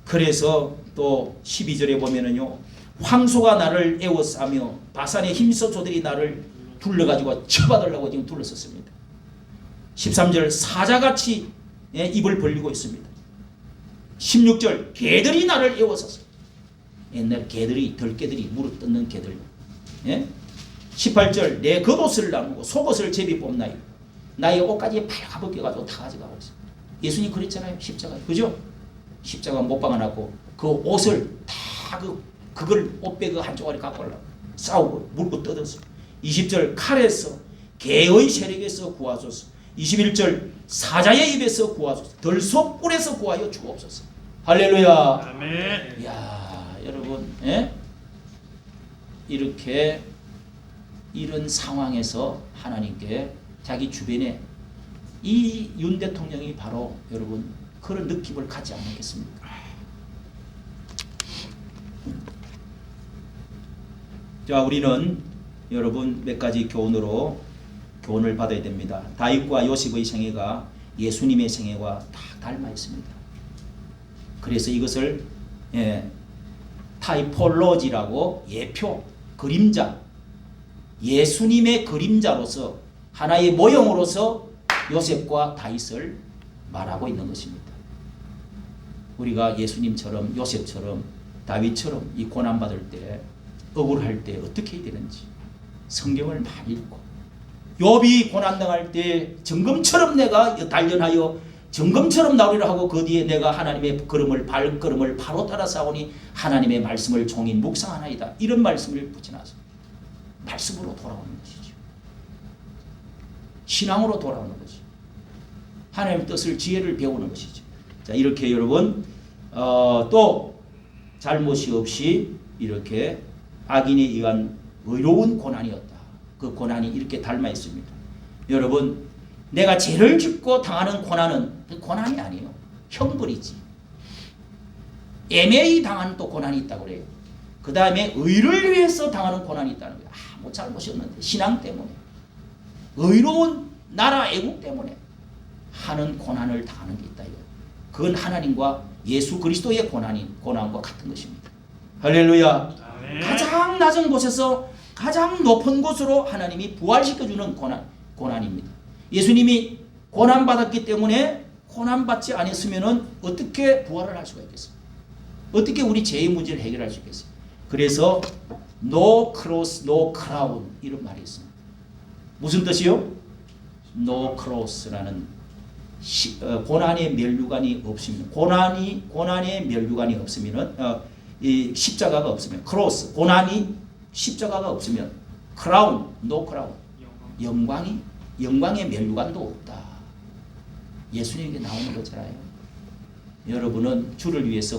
그래서 또 12절에 보면은요 황소가 나를 에워싸며 바산의 힘써조들이 나를 둘러가지고 쳐받으려고 지금 둘러섰습니다. 13절 사자같이 입을 벌리고 있습니다. 16절 개들이 나를 에워쌌어. 옛날 개들이 들개들이 무릎 뜯는 개들. 18절 내 겉옷을 나누고 속옷을 제비 뽑나이 나의 옷까지 팔가 벗겨가지고 다 가져가고 있어. 예수님 그랬잖아요. 십자가 그죠? 십자가 못 박아놨고 그 옷을 다 그걸 옷배그 한쪽아리 갖고 올라고 싸우고 물고 뜯었어. 20절 칼에서 개의 세력에서 구하소서. 21절 사자의 입에서 구하소서. 들소 뿔에서 구하여 주옵소서. 할렐루야. 아멘. 야 여러분, 예? 이렇게 이런 상황에서 하나님께 자기 주변에 이 윤 대통령이 바로 여러분 그런 느낌을 갖지 않겠습니까? 자, 우리는 여러분 몇 가지 교훈을 받아야 됩니다. 다윗과 요셉의 생애가 예수님의 생애와 다 닮아 있습니다. 그래서 이것을 타이폴로지라고 예표, 그림자, 예수님의 그림자로서 하나의 모형으로서 요셉과 다윗을 말하고 있는 것입니다. 우리가 예수님처럼 요셉처럼 다윗처럼 이 고난받을 때 억울할 때 어떻게 해야 되는지 성경을 많이 읽고 욥이 고난당할 때 정금처럼 내가 단련하여 정금처럼 나오리라 하고 그 뒤에 내가 하나님의 발걸음을 바로 따라 싸우니 하나님의 말씀을 종일 묵상하나이다. 이런 말씀을 붙여놔서 말씀으로 돌아오는 것이죠. 신앙으로 돌아오는 것이죠. 하나님의 뜻을 지혜를 배우는 것이죠. 자, 이렇게 여러분 또 잘못이 없이 이렇게 악인에 의한 의로운 고난이었다. 그 고난이 이렇게 닮아 있습니다. 여러분, 내가 죄를 짓고 당하는 고난은 그 고난이 아니에요. 형벌이지. 애매히 당하는 또 고난이 있다고 그래요. 그 다음에 의를 위해서 당하는 고난이 있다는 거예요. 아무 잘못이 없는데 신앙 때문에 의로운 나라 애국 때문에 하는 고난을 당하는 게 있다. 그건 하나님과 예수 그리스도의 고난과 같은 것입니다. 할렐루야. 아멘. 가장 낮은 곳에서 가장 높은 곳으로 하나님이 부활시켜주는 고난입니다. 예수님이 고난받았기 때문에 고난받지 않았으면 어떻게 부활을 할 수가 있겠어요? 어떻게 우리 죄의 문제를 해결할 수 있겠어요? 그래서 No cross, no crown 이런 말이 있습니다. 무슨 뜻이요? No cross라는 고난의 면류관이 없으면 고난의 면류관이 없으면은 이 십자가가 없으면 크로스 고난이 십자가가 없으면 크라운 노 크라운 영광의 면류관도 없다. 예수님에게 나오는 거잖아요. 여러분은 주를 위해서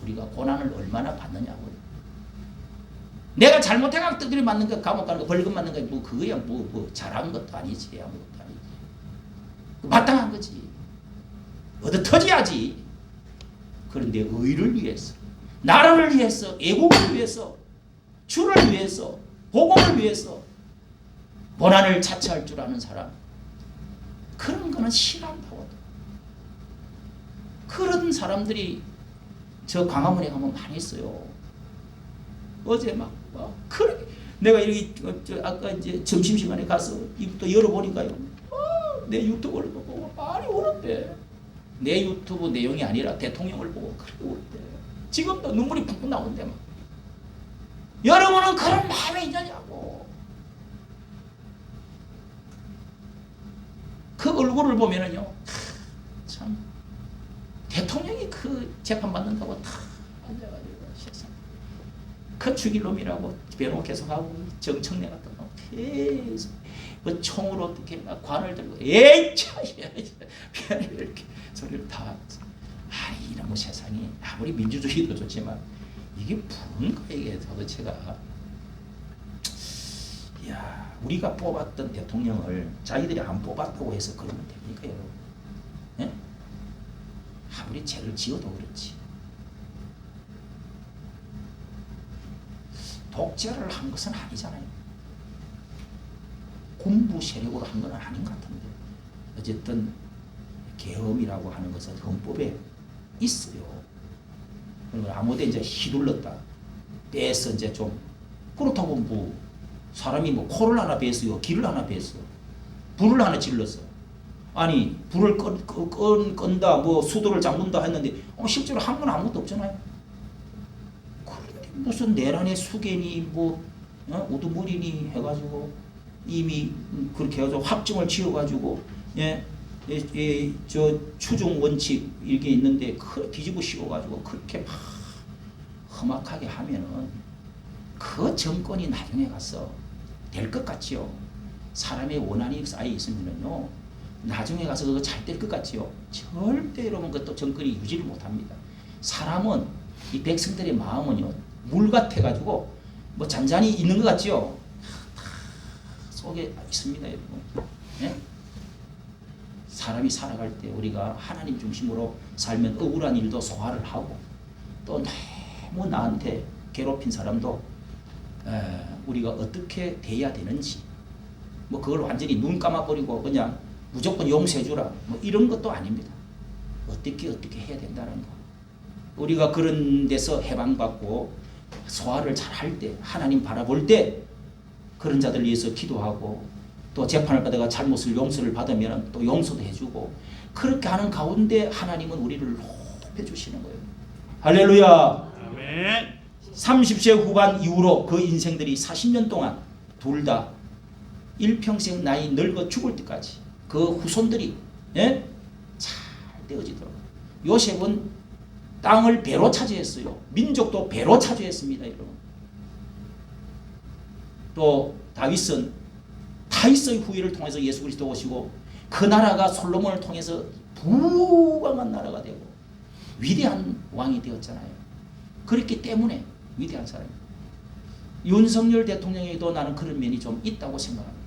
우리가 고난을 얼마나 받느냐고요. 내가 잘못해가 두드려 맞는 거 감옥 가는 거 벌금 맞는 거 뭐 그거야 뭐 잘한 것도 아니지 아무것도 아니지. 마땅한 거지. 얻어 터져야지. 그런데 의를 위해서 나라를 위해서 애국을 위해서 주를 위해서 복음을 위해서 고난을 자처할 줄 아는 사람 그런 거는 신앙파거든. 그런 사람들이 저 광화문에 가면 많이 있어요. 어제 그렇게 내가 이렇게 아까 이제 점심시간에 가서 이부터 열어보니까요. 내 유튜브를 보고 많이 울었대. 내 유튜브 내용이 아니라 대통령을 보고 그렇게 울었대. 지금도 눈물이 푹푹 나오는데 막. 여러분은 그런 마음이 있느냐고. 그 얼굴을 보면은요, 참 대통령이 그 재판 받는다고 다 앉아가지고 세상 그 죽일 놈이라고 변호 계속하고 정청래 같은 놈 계속 그 총으로 어떻게 관을 들고 에이차 변을 이렇게 소리를 다 아니 이런 세상이 아무리 민주주의도 좋지만 이게 뭔가 이게 도대체가 야 우리가 뽑았던 대통령을 자기들이 안 뽑았다고 해서 그러면 됩니까 여러분? 예? 아무리 죄를 지어도 그렇지. 독재를 한 것은 아니잖아요. 군부 세력으로 한 건 아닌 것 같은데 어쨌든 계엄이라고 하는 것은 헌법에 있어요. 그리고 아무데 이제 휘둘렀다 빼서 이제 좀 그렇다고 뭐 사람이 뭐 코를 하나 뺐어요, 귀를 하나 뺐어, 불을 하나 질렀어. 아니 불을 끈다, 뭐 수도를 잠근다 했는데 실제로 한 건 아무것도 없잖아요. 그런데 무슨 내란의 수개니 뭐 우두머리니 해가지고 이미 그렇게 해가지고 확정을 지어가지고 저 추종 원칙 이렇게 있는데 뒤집어 씌워가지고 그렇게 막 험악하게 하면은 그 정권이 나중에 가서 될 것 같지요. 사람의 원한이 쌓여 있으면은요 나중에 가서 그거 잘 될 것 같지요. 절대 여러분 그것도 정권이 유지를 못합니다. 사람은 이 백성들의 마음은요 물 같아가지고 뭐 잔잔히 있는 것 같지요? 다 속에 있습니다, 여러분. 예? 사람이 살아갈 때 우리가 하나님 중심으로 살면 억울한 일도 소화를 하고 또 너무 나한테 괴롭힌 사람도 우리가 어떻게 대해야 되는지 뭐 그걸 완전히 눈 감아버리고 그냥 무조건 용서해주라 뭐 이런 것도 아닙니다. 어떻게 해야 된다는 거. 우리가 그런 데서 해방받고 소화를 잘 할 때 하나님 바라볼 때 그런 자들 위해서 기도하고 또 재판을 받아가 잘못을 용서를 받으면 또 용서도 해주고 그렇게 하는 가운데 하나님은 우리를 높여주시는 거예요. 할렐루야. 아멘. 30세 후반 이후로 그 인생들이 40년 동안 둘 다 일평생 나이 늙어 죽을 때까지 그 후손들이 예? 잘 되어지도록. 요셉은 땅을 배로 차지했어요. 민족도 배로 차지했습니다. 여러분. 또 다윗은 다윗의 후예를 통해서 예수 그리스도 오시고 그 나라가 솔로몬을 통해서 부강한 나라가 되고 위대한 왕이 되었잖아요. 그렇기 때문에 위대한 사람입니다. 윤석열 대통령에게도 나는 그런 면이 좀 있다고 생각합니다.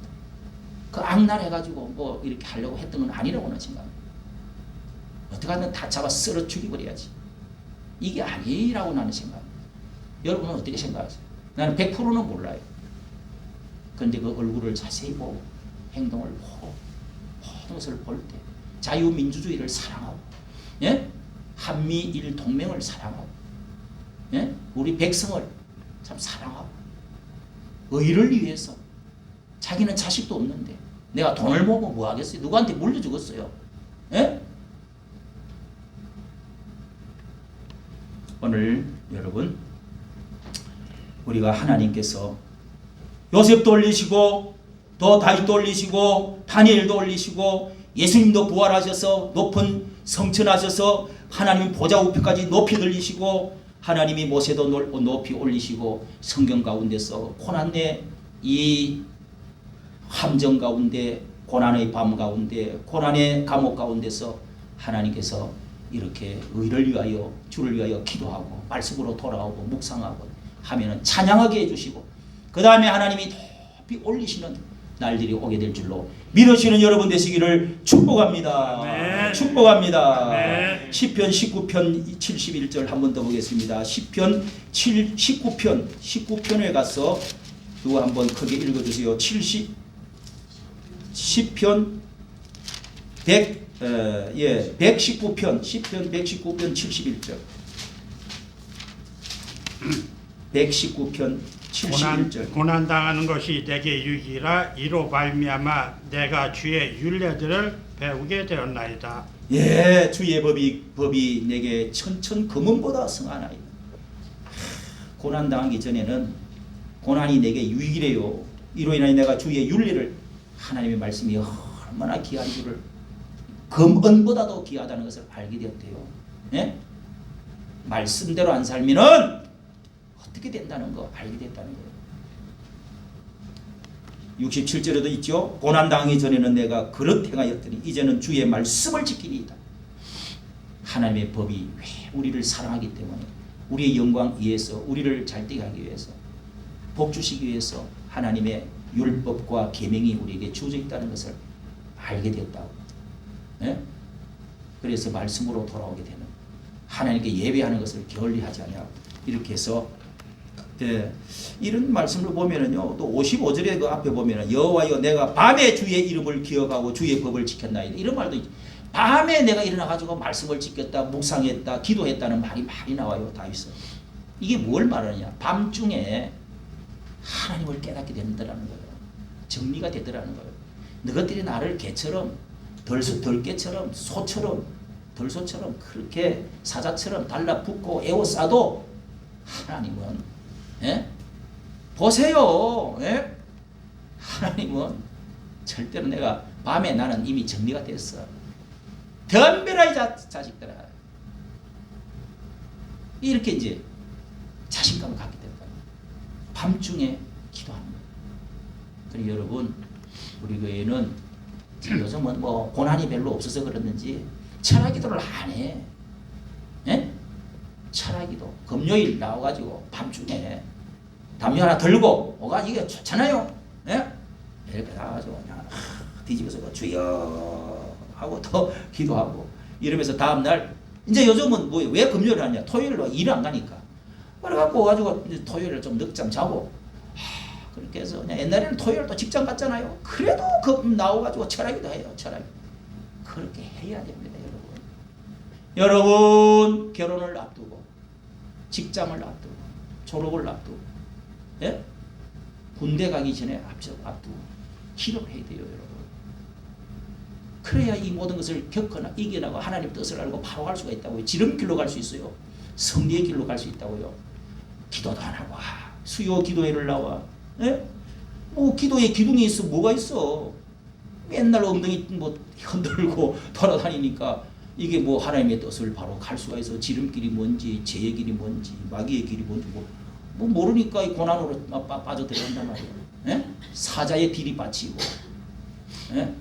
그 악랄해가지고 뭐 이렇게 하려고 했던 건 아니라고는 생각합니다. 어떻게 하면 다 잡아 쓸어 죽여버려야지. 이게 아니라고 나는 생각합니다. 여러분은 어떻게 생각하세요? 나는 100%는 몰라요. 그런데 그 얼굴을 자세히 보고 행동을 보고 모든 것을 볼 때 자유민주주의를 사랑하고 예? 한미일 동맹을 사랑하고 예? 우리 백성을 참 사랑하고 의를 위해서 자기는 자식도 없는데 내가 돈을 모으고 뭐 하겠어요? 누구한테 물려주겠어요? 예? 오늘 여러분 우리가 하나님께서 요셉도 올리시고 또 다윗도 올리시고 다니엘도 올리시고 예수님도 부활하셔서 높은 성천하셔서 하나님 보좌 우편까지 높이 들리시고 하나님이 모세도 높이 올리시고 성경 가운데서 고난의 이 함정 가운데 고난의 밤 가운데 고난의 감옥 가운데서 하나님께서 이렇게 의를 위하여 주를 위하여 기도하고 말씀으로 돌아오고 묵상하고 하면은 찬양하게 해주시고 그 다음에 하나님이 높이 올리시는 날들이 오게 될 줄로 믿으시는 여러분 되시기를 축복합니다. 아멘. 축복합니다. 아멘. 시편 19편 71절 한 번 더 보겠습니다. 시편 19편에 가서 누구 한번 크게 읽어주세요. 시편 119편 시편 119편 71절 119편 71절 고난 당하는 것이 내게 유익이라 이로 말미암아 내가 주의 율례들을 배우게 되었나이다. 예, 주의 법이 내게 천천 금은보다 성하나이다. 고난 당하기 전에는 고난이 내게 유익이래요. 이로 인하여 내가 주의 윤리를 하나님의 말씀이 얼마나 귀한 줄을 금은보다도 귀하다는 것을 알게 되었대요. 예? 말씀대로 안 살면은 어떻게 된다는 거 알게 됐다는 거예요. 67절에도 있죠. 고난당하기 전에는 내가 그릇 행하였더니 이제는 주의 말씀을 지키리이다. 하나님의 법이 왜 우리를 사랑하기 때문에 우리의 영광 위해서 우리를 잘되게 하기 위해서 복 주시기 위해서 하나님의 율법과 계명이 우리에게 주어져 있다는 것을 알게 되었다고. 예? 그래서 말씀으로 돌아오게 되는 하나님께 예배하는 것을 게을리하지 아니하고 이렇게 해서 이런 말씀을 보면은요 또 55절에 그 앞에 보면은 여호와여 내가 밤에 주의 이름을 기억하고 주의 법을 지켰나이다 이런 말도 있죠. 밤에 내가 일어나 가지고 말씀을 지켰다 묵상했다 기도했다는 말이 많이 나와요. 다윗은 이게 뭘 말하느냐 밤중에 하나님을 깨닫게 된다는 거예요. 정리가 되더라는 거예요. 너희들이 나를 개처럼 덜개처럼 소처럼 덜소처럼 그렇게 사자처럼 달라붙고 에워싸도 하나님은 예? 보세요. 예? 하나님은 절대로 내가 밤에 나는 이미 정리가 됐어. 덤벼라 이 자식들아. 이렇게 이제 자신감을 갖게 된다. 밤중에 기도하는 거예요. 그리고 여러분 우리 교회는 요즘은 뭐 고난이 별로 없어서 그랬는지 철학기도를 안 해. 예? 철학기도 금요일 나와가지고 밤중에 담요 하나 들고 오가 이게 좋잖아요. 예? 이렇게 나와가지고 그냥 뒤집어서 주여 하고 또 기도하고 이러면서 다음날 이제 요즘은 뭐예요? 왜 금요일 하냐? 토요일로 일 안 가니까. 그래갖고 가지고 이제 토요일에 좀 늦잠 자고 그렇게 해서 그냥 옛날에는 토요일도 직장 갔잖아요. 그래도 그 나와가지고 철학기도 해요. 철학. 그렇게 해야 됩니다, 여러분. 여러분 결혼을 앞두고 직장을 앞두고 졸업을 앞두고 예? 군대 가기 전에 앞두고 기도를 해야 돼요, 여러분. 그래야 이 모든 것을 겪거나 이겨나고 하나님 뜻을 알고 바로 갈 수가 있다고요. 지름길로 갈 수 있어요. 승리의 길로 갈 수 있다고요. 기도도 안 하고 수요 기도회를 나와. 예? 뭐 기도에 기둥이 있어 뭐가 있어? 맨날 엉덩이 뭐 흔들고 돌아다니니까 이게 뭐 하나님의 뜻을 바로 갈 수가 있어. 지름길이 뭔지 죄의 길이 뭔지 마귀의 길이 뭔지 뭐 모르니까 이 고난으로 빠져들어간단 말이에요. 예? 사자의 들이받치고 예?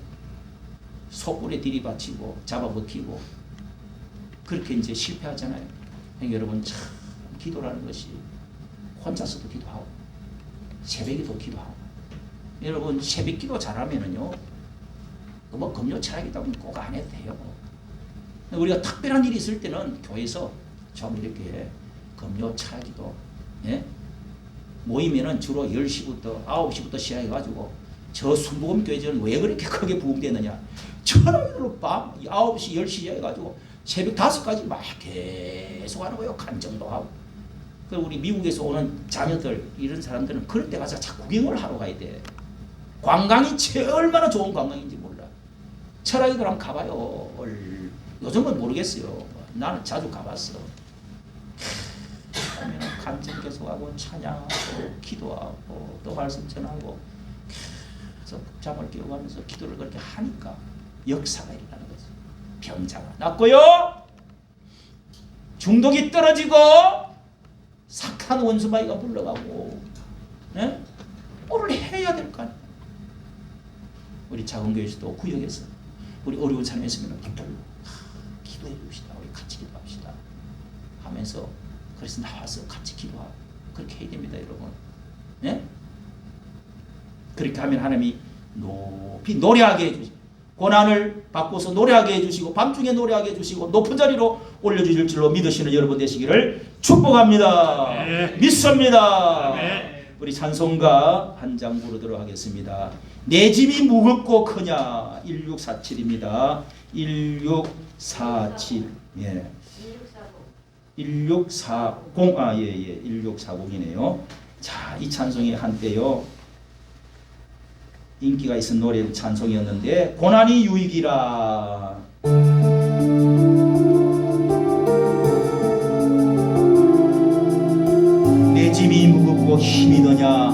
속불에 들이받치고 잡아먹히고 그렇게 이제 실패하잖아요. 여러분 참 기도라는 것이 혼자서도 기도하고 새벽에도 기도하고 여러분 새벽 기도 잘하면은요 뭐 금요 철학이다 보면 꼭 안 해도 돼요. 우리가 특별한 일이 있을 때는 교회에서 좀 이렇게 금요 철학기도 예? 모이면은 주로 10시부터 9시부터 시작해가지고 저 순복음교회는 왜 그렇게 크게 부흥되느냐. 철학기도로 밤 9시 10시 해가지고 새벽 5시까지 막 계속 하는 거예요. 간증도 하고. 우리 미국에서 오는 자녀들 이런 사람들은 그럴 때 가서 자꾸 구경을 하러 가야 돼. 관광이 얼마나 좋은 관광인지 몰라. 철학기도 한번 가봐요. 요즘은 모르겠어요. 나는 자주 가봤어. 가면 간증 계속하고 찬양하고 기도하고 또 말씀 전하고 그래서 잠을 깨워가면서 기도를 그렇게 하니까 역사가 일어나는 거죠. 병자가 낫고요. 중독이 떨어지고 착한 원수마귀가 물러가고 예? 뭐를 해야 될 거 아니에요. 우리 작은 교회에서도 구역에서 우리 어려운 사람이 있으면 기도해 줍시다. 우리 같이 기도합시다 하면서 그래서 나와서 같이 기도하고 그렇게 해야 됩니다, 여러분. 예? 그렇게 하면 하나님이 높이 노래하게 해주시고 고난을 받고서 노래하게 해주시고 밤중에 노래하게 해주시고 높은 자리로 올려주실 줄로 믿으시는 여러분 되시기를 축복합니다. 네. 믿습니다. 네. 우리 찬송가 한 장 부르도록 하겠습니다. 내 짐이 무겁고 크냐 1647입니다. 1647 예. 1640 1640이네요. 자, 이 찬송이 한때요 인기가 있은 노래 찬송이었는데 고난이 유익이라 내 짐이 무겁고 힘이 드냐